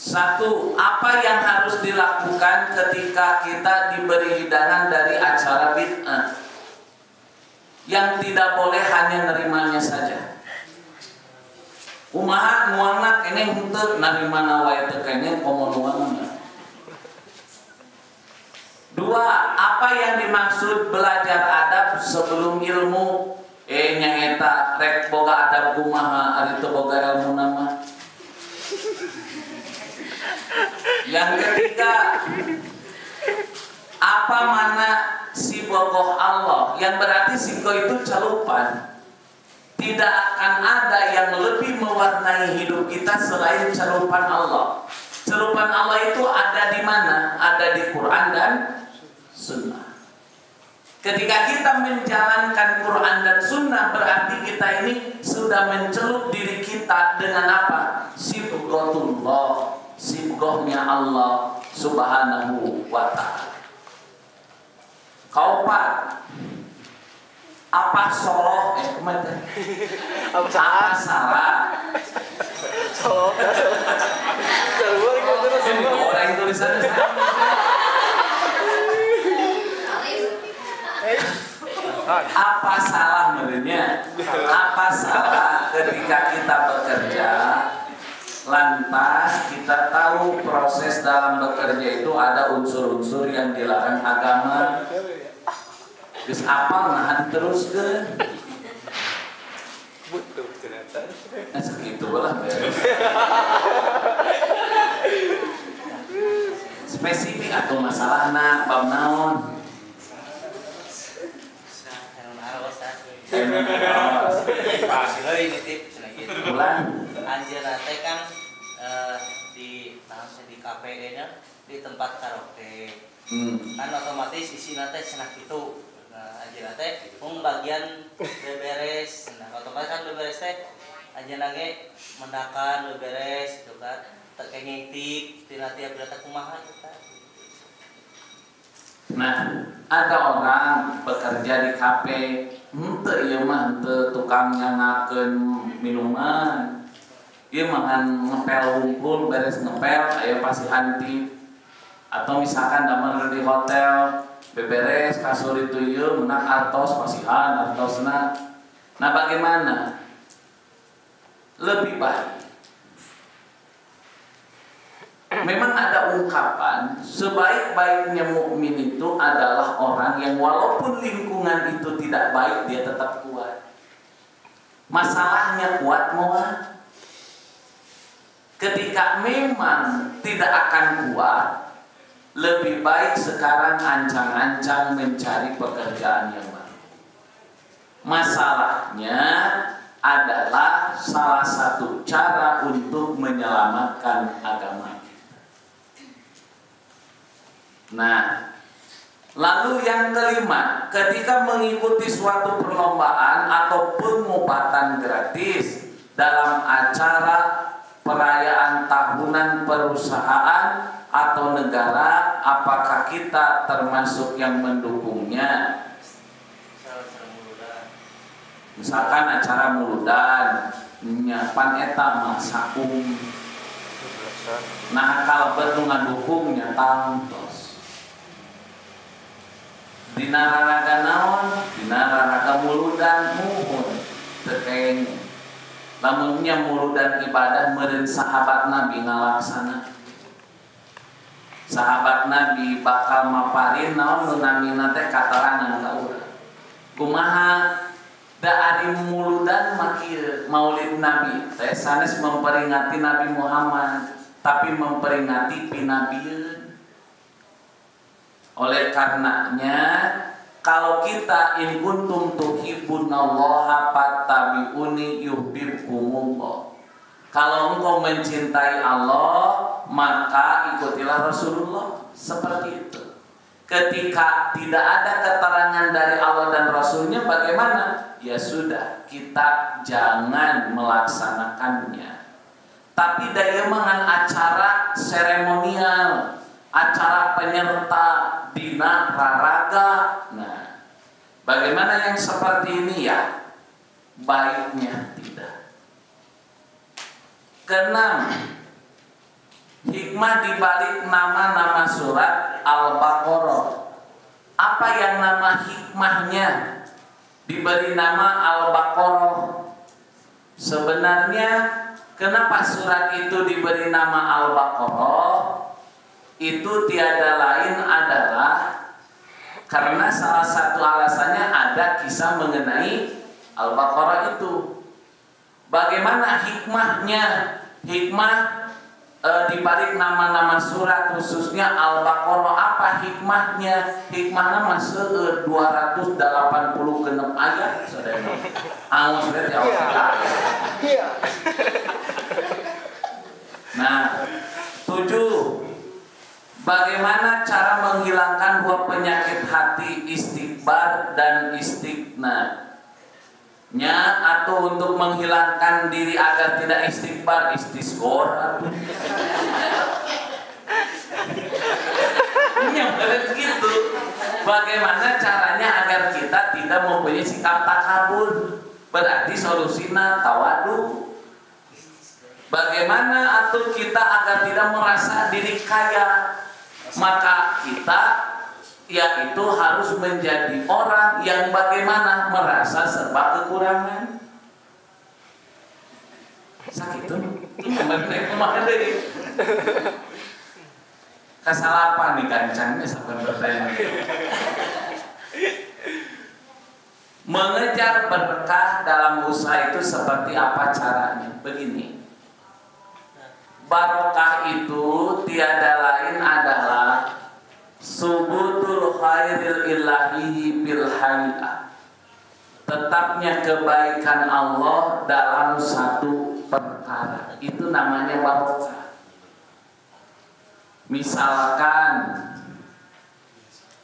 Satu, apa yang harus dilakukan ketika kita diberi hidangan dari acara bid'ah? Yang tidak boleh hanya nerimanya saja. Kumaha nuangna kene henteu narimana wae teu kene komo nuangna. Dua, apa yang dimaksud belajar adab sebelum ilmu? Nyaeta rek boga adab kumaha ari teu boga ilmu nama. Yang ketiga, apa mana si bogoh Allah? Yang berarti siko itu calupan. Tidak akan ada yang lebih mewarnai hidup kita selain calupan Allah. Calupan Allah itu ada di mana? Ada di Quran dan Sunnah. Ketika kita menjalankan Quran dan Sunnah, berarti kita ini sudah mencelup diri kita dengan apa? Sibghatullah, sibghahnya Allah Subhanahu wa ta'ala. Kaupat apa soroh apa salah soroh orang tulisan apa salah menurutnya? Apa salah ketika kita bekerja lantas kita tahu proses dalam bekerja itu ada unsur-unsur yang dilarang agama. Terus apa nah terus ke? Butuh ternyata. Segitu lah beres. Spesifik atau masalahna bab naon? Bulan anjeunna teh kan di KPE nya di tempat karaoke. Kan otomatis isina teh cenah kitu. Nah, anjeunna teh mung bagian beberes. Nah, otomatis kan beberes teh anjeunna ge mendakan beberes gitu kan. Teu kengeutik tina tiap data kumaha eta. Nah, ada orang bekerja di kafe, henteu ieu mah henteu tukang nyangakeun minuman. Ieu mah ngepel hungkul, beres ngepel aya pasihan tip. Atau misalkan damel di hotel, beberes kasur itu ieu meunang artos pasihan artosna. Nah, bagaimana? Lebih baik memang ada ungkapan sebaik-baiknya mukmin itu adalah orang yang walaupun lingkungan itu tidak baik dia tetap kuat. Masalahnya kuat moal. Ketika memang tidak akan kuat, lebih baik sekarang ancang-ancang mencari pekerjaan yang baru. Masalahnya adalah salah satu cara untuk menyelamatkan agama. Nah, lalu yang kelima, ketika mengikuti suatu perlombaan atau pengobatan gratis dalam acara perayaan tahunan perusahaan atau negara, apakah kita termasuk yang mendukungnya? Misalkan acara muludan, nyapan eta masakum. Nah, kalau betul ngadukungnya tangtos. Dina raraga naon, dina raraga muludan muhun tekeng. Lamunnya muludan ibadah meureun sahabat Nabi ngalaksana. Sahabat Nabi bakal maparin naon menamina teh katerangan ka urang. Kumaha da ari muludan makil Maulid Nabi teh sanes memperingati Nabi Muhammad, tapi memperingati pinabiyeun. Oleh karenanya, kalau kita in kuntum tuhibbunallaha fattabi'uni yuhibbukumullah. Kalau engkau mencintai Allah, maka ikutilah Rasulullah. Seperti itu. Ketika tidak ada keterangan dari Allah dan Rasulnya, bagaimana? Ya sudah, kita jangan melaksanakannya. Tapi daya mangan acara seremonial, acara penyerta dina raraga. Nah, bagaimana yang seperti ini ya? Baiknya tidak. Keenam, hikmah dibalik nama-nama surat Al-Baqarah. Apa yang nama hikmahnya diberi nama Al-Baqarah? Sebenarnya kenapa surat itu diberi nama Al-Baqarah? Itu tiada lain adalah karena salah satu alasannya ada kisah mengenai Al-Baqarah itu. Bagaimana hikmahnya? Hikmah dibalik nama-nama surat khususnya Al-Baqarah, apa hikmahnya? Hikmahnya masuk 286 ayat, saudara. Angus ya. Iya. Nah, 7. Bagaimana cara menghilangkan dua penyakit hati, istighbar dan istighna? Atau untuk menghilangkan diri agar tidak istighbar, istisghor. Yang begitu. Bagaimana caranya agar kita tidak mempunyai sikap takabur? Berarti solusinya tawadu. Bagaimana atau kita agar tidak merasa diri kaya? Maka kita yaitu harus menjadi orang yang bagaimana merasa serba kekurangan. Sakit tuh, menek kemana deh? Kasalapan nih kancangnya sampai bertanya. Mengejar berkah dalam usaha itu seperti apa caranya? Begini. Barokah itu tiada lain adalah subutul khairil ilahi bil hayat, tetapnya kebaikan Allah dalam satu perkara. Itu namanya barokah. Misalkan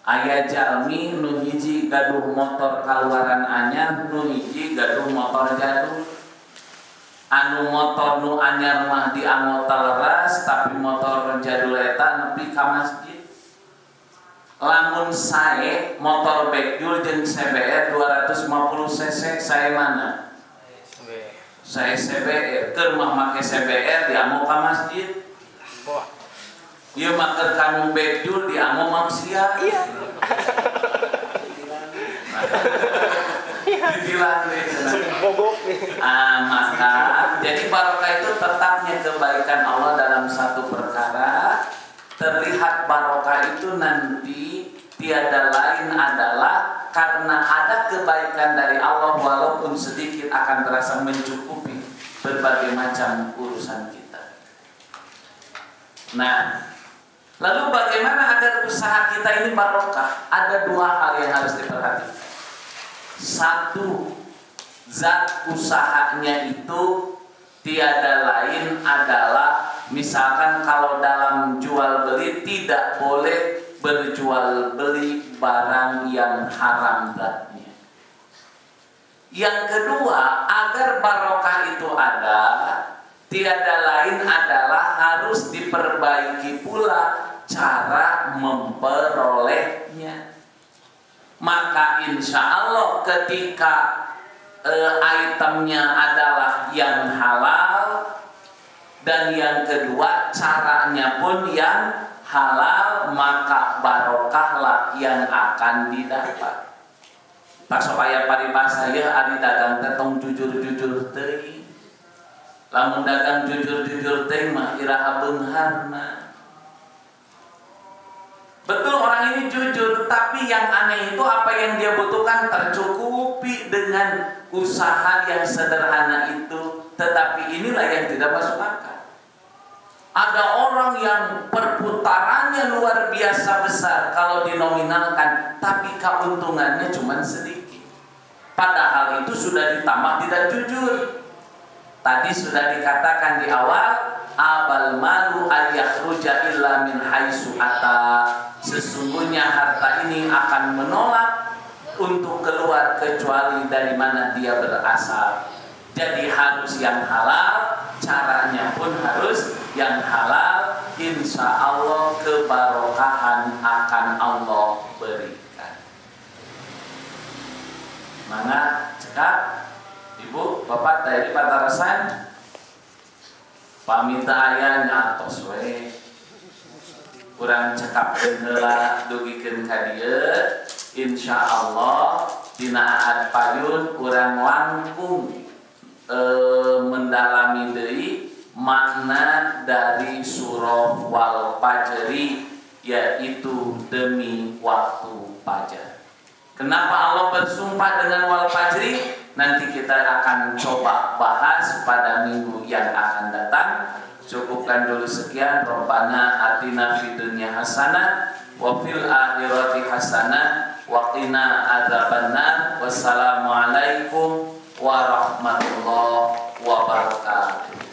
aya jalmi nu hiji gaduh motor kaluaran anyar, nu hiji gaduh motor jadul. Anu motor nu anyar mah dianggo leras, tapi motor jadul eta nepi ka masjid. Lamun sae motor backjul jeung CBR 250 cc saya mana? Saya CBR, keur mah make CBR dianggo ka masjid. Ieu mah keur kanu backjul dianggo maksiat. Iya. Maka jadi barokah itu tetapnya kebaikan Allah dalam satu perkara. Terlihat barokah itu nanti tiada lain adalah karena ada kebaikan dari Allah, walaupun sedikit akan terasa mencukupi berbagai macam urusan kita. Nah, lalu bagaimana agar usaha kita ini barokah? Ada dua hal yang harus diperhatikan. Satu, zat usahanya itu tiada lain adalah, misalkan kalau dalam jual beli tidak boleh berjual beli barang yang haram zatnya. Yang kedua, agar barokah itu ada, tiada lain adalah harus diperbaiki pula cara memperolehnya. Maka insya Allah ketika itemnya adalah yang halal, dan yang kedua caranya pun yang halal, maka barokahlah yang akan didapat. Pak supaya paribasa ya ari dagang tetong jujur-jujur teuing. Lamun dagang jujur-jujur teh mah iraha beungharna. Betul, orang ini jujur, tapi yang aneh itu apa yang dia butuhkan tercukupi dengan usaha yang sederhana itu. Tetapi inilah yang tidak masuk akal. Ada orang yang perputarannya luar biasa besar kalau dinominalkan, tapi keuntungannya cuma sedikit. Padahal itu sudah ditambah tidak jujur. Tadi sudah dikatakan di awal, abal malu ayakhruja illa min haitsu ata. Sesungguhnya harta ini akan menolak untuk keluar kecuali dari mana dia berasal. Jadi harus yang halal, caranya pun harus yang halal. Insya Allah kebarokahan akan Allah berikan. Mana cekap ibu bapak tadi patarasan paminta ayah nyatos we urang cekap heula dugikeun ka dieu insyaallah dina Ahad Payun urang langkung mendalami deui makna dari surah Wal Fajri, yaitu demi waktu fajar. Kenapa Allah bersumpah dengan Wal Fajri? Nanti kita akan coba bahas pada minggu yang akan datang. Cukupkan dulu sekian. Rabbana atina fid dunya hasanah wa fil akhirati hasanah wa qina adzabannar. Wassalamualaikum warahmatullahi wabarakatuh.